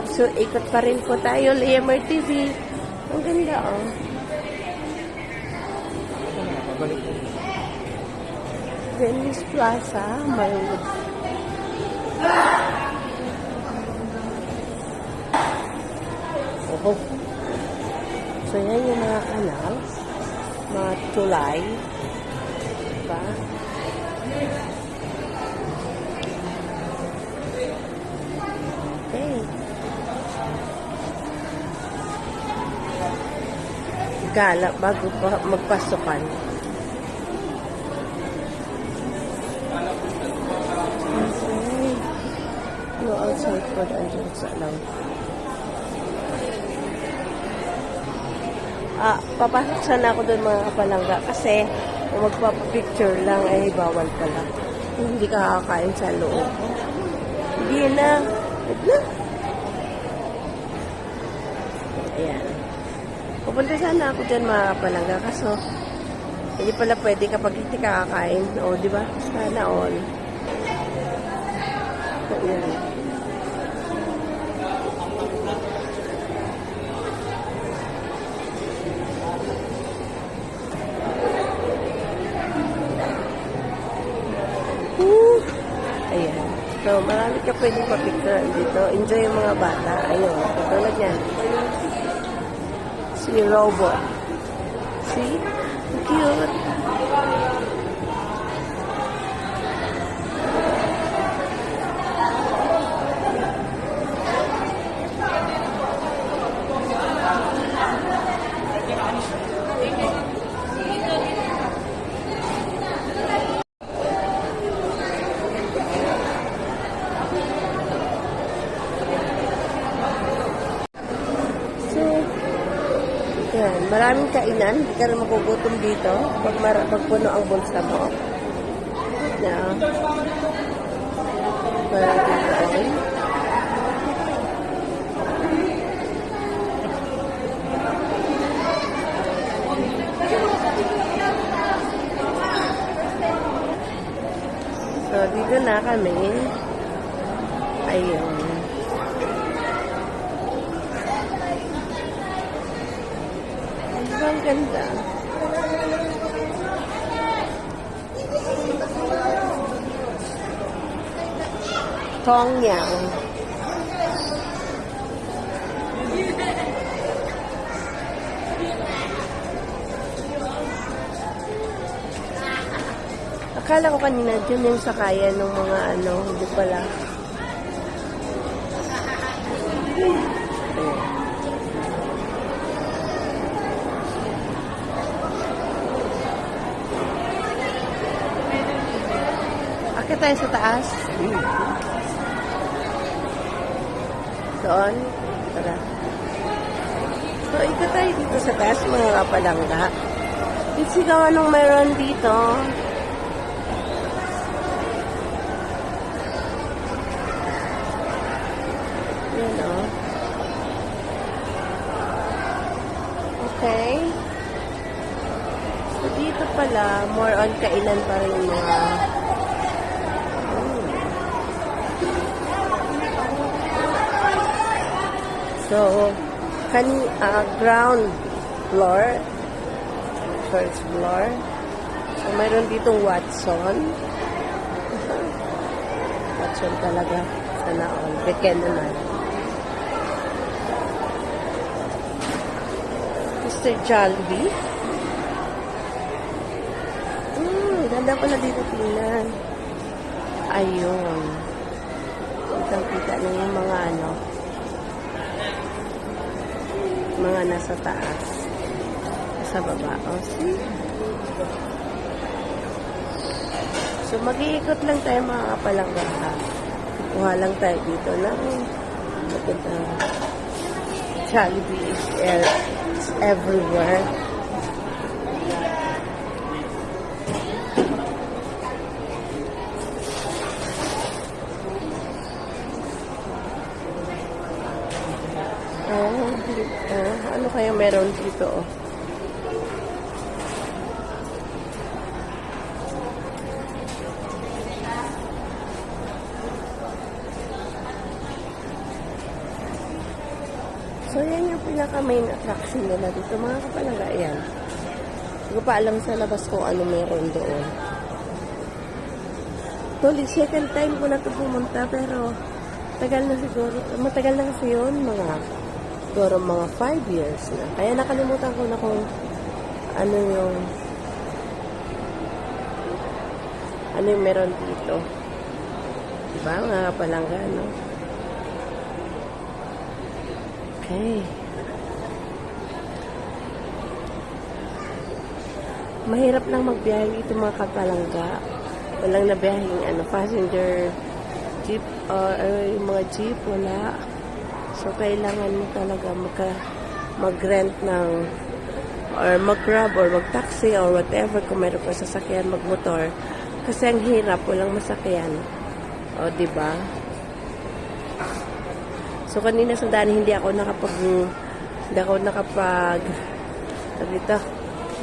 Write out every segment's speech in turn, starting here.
So, ikot pa rin po tayo. Liamer TV. Ang ganda, oh. Venice Plaza. May oh. So, yan yung mga kanal. Mga tulay. Diba? Okay. Gala bago pa magpasukan. Okay. Go outside for the entrance alone. Papasok sana ako doon mga kapalangga kasi kung magpapapicture lang ay bawal pala. Hindi ka kakain sa loob. Hindi na. Ayan. Pupunta sana ako dyan mga kapalangga kaso hindi pala pwede kapag hindi ka kakain. O, di ba? Sana all. Ayan. Ayan. So, marami ka pwedeng papicture dito. Enjoy yung mga bata. Ayun. Katulad yan. Si Robot. See? Cute. Yan, maraming kainan, hindi ka na magugutom dito pag puno ang bulsa mo. Yan. Parang dito ay. So, dito na kami. Ayun. Ang ganda. Tongyang. Akala ko kanina dyan yung sakayan ng mga ano, hindi pala. Akit tayo sa taas. Doon. Tara. So, ikot tayo dito sa taas, mga kapalangga. Kasi kung anong mayroon dito. Yan, oh. Okay. So, dito pala, more on kainan pa rin yung mga so, ground floor, first floor. So, mayroon ditong Watson. Watson talaga. Sana all. Beken naman. Mr. Jollibee. Ganda pala dito tingnan. Ayun. Kitang-kita na yung mga ano. Mga nasa taas. Sa baba. O, see? So, mag-iikot lang tayo mga kapalangga. Kuha lang tayo dito na. Jollibee is everywhere. Ano kaya meron dito? So, yan yung pinaka main attraction nila dito. Mga kapalangga, yan. Hindi ko pa alam sa labas kung ano meron doon. Tuli, second time ko na ito pumunta, pero tagal na siguro. Matagal na kasi yun, siguro mga 5 years na. Kaya nakalimutan ko na kung ano yung meron dito. Diba, mga kapalangga, no? Okay. Mahirap lang magbiyahe dito mga kapalangga. Walang nabiyahing passenger jeep yung mga jeep, wala. So, kailangan mo talaga mag-rent ng or mag-grab or mag-taxi or whatever kung meron ka sasakyan, mag-motor. Kasi ang hirap, walang masakyan. O, diba? So, kanina sa daan, hindi ako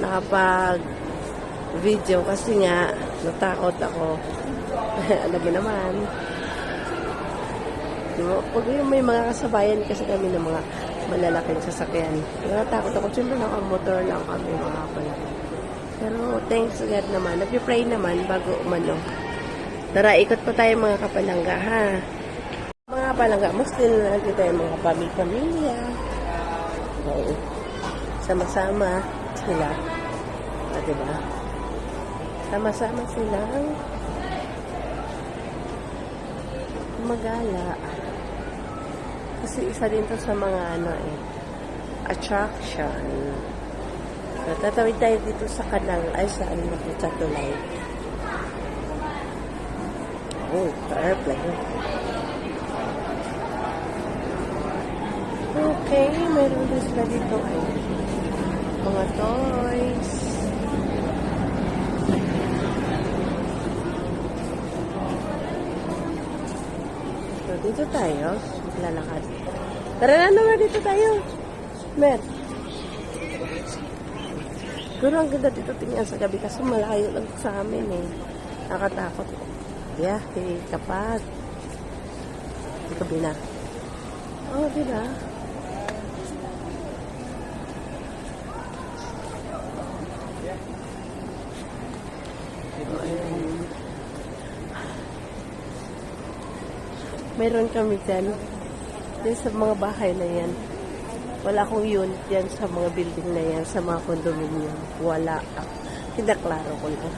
nakapag-video kasi nga, natakot ako. Alam mo naman. Diba? Pag may mga kasabayan kasi kami ng mga malalaking sasakyan. Natakot ako. Siyempre lang ang motor lang kami mga pala. Pero thanks God naman. Nag-pray naman bago umano. Tara, ikot pa tayo mga kapalangga ha. Mga kapalangga, Muslim na natin tayo mga pamilya. Okay. Sama-sama sila. Diba? Sama-sama silang magala. Kasi isa din to sa mga attraction. So, tatawid tayo dito sa sa tulay. Oh, airplane. Okay, meron din sila dito mga toys. So, dito tayo. Lalakad. Tara na naman dito tayo. Mer. Siguro ang ganda dito tingnan sa gabi kasi malayo lang sa amin Nakatakot. Biyahe kapag gabi na. Oh, diba? Meron kami dyan sa mga bahay na yan. Wala akong unit yan sa mga building na yan, sa mga condominium. Wala. Kinaklaro ko lang.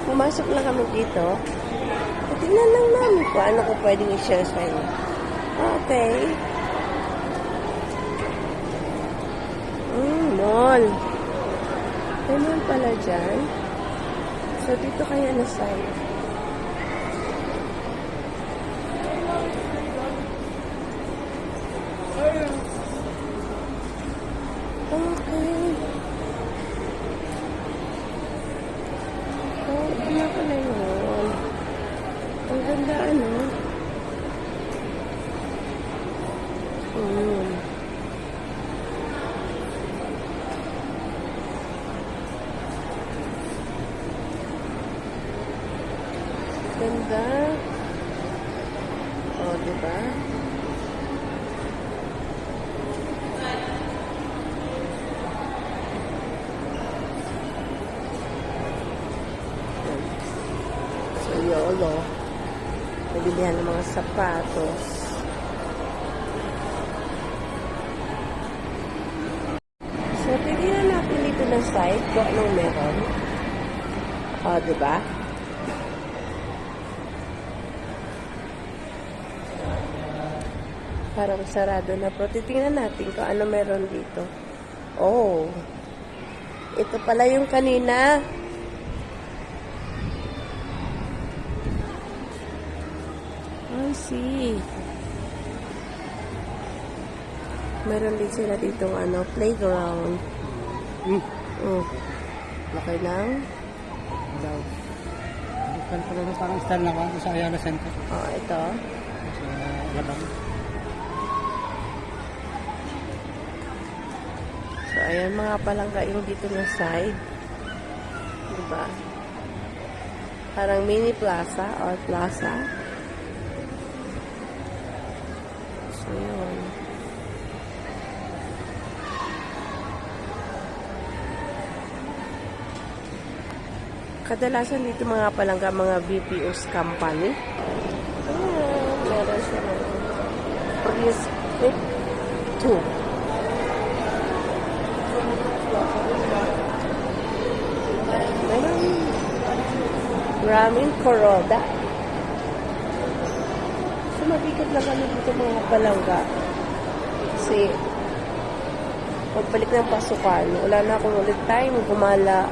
Pumasok lang kami dito. Tingnan lang namin kung ano ko pwedeng i-share sa inyo. Okay. Mall. May mall pala dyan. So, dito kaya na side. Ang ganda, Ganda. Oh, diba? So, YOLO. Nabilihan ng mga sapatos. So, tignan natin dito ng side kung anong meron. O, diba? Parang sarado na. Pero titingnan natin kung ano meron dito. Oh. Ito pala yung kanina. I see. Meron din sila ditong playground. Laki lang. Daw. Dito pala na parang style na sa Ayala Center. Oh, ito. Sa Labang. So, ayan mga palangga yung dito na side. Diba? Parang mini plaza or plaza. So, yun. Kadalasan dito mga palangga, mga BPO's company. Ayan, meron siya ng Prius 2. Meron maraming Corolla. So, mabigat na kami dito mga palangga. Kasi, pagbalik ng pasukan, wala na akong ulit time gumala.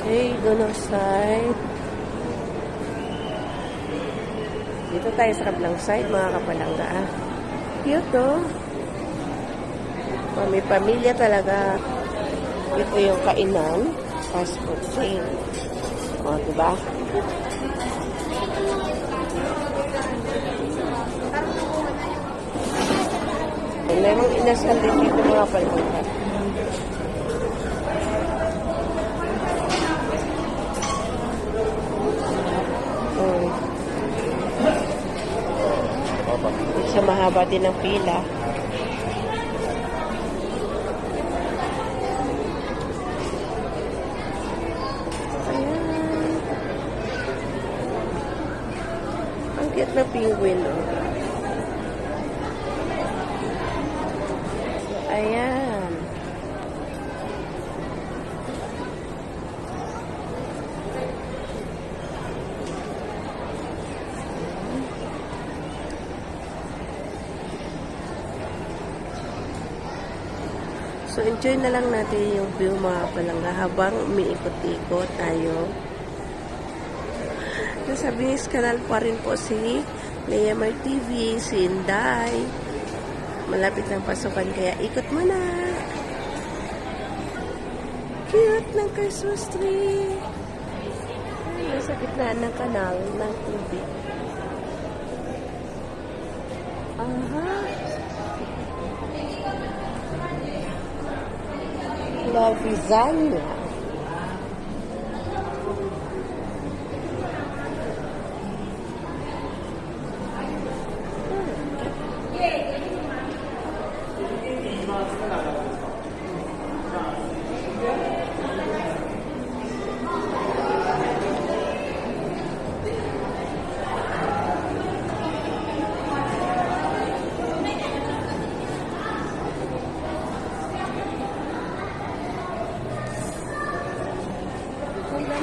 Okay, doon ang side. Dito tayo sa kabilang side, mga kapalangga. Cute, oh. May pamilya talaga. Ito yung kainan. Fast food chain. O, diba? May mga inasal din dito mga palangga. Sa mahaba din ang pila. Ayan. Ang cute na penguin, oh. Ayan. So, enjoy na lang natin yung view mga palangga habang umiikot-ikot tayo. Nasa Binis Canal pa rin po si Lea Mar TV, si Inday. Malapit ng pasukan kaya ikot mo na. Cute ng Christmas tree. Nasa gitna ng kanal ng tubig. Aha. La Vizania.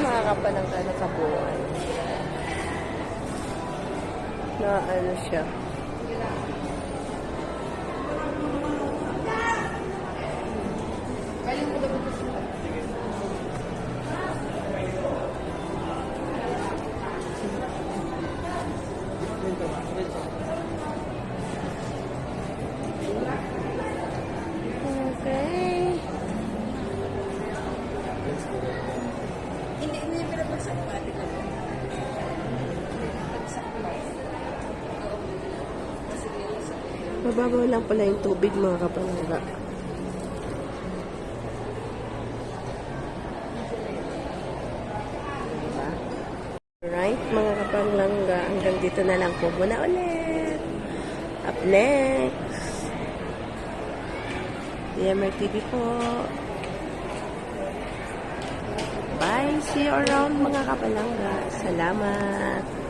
Makakapalangga na kabuuan. Na ano siya. Okay. Hindi pinapagsak ko ate ko. Mababaw lang pala yung tubig mga kapalangga. Diba? Alright mga kapalangga, hanggang dito na lang po muna ulit. Up next, DMR TV po. Bye! See you around mga kapalangga. Salamat!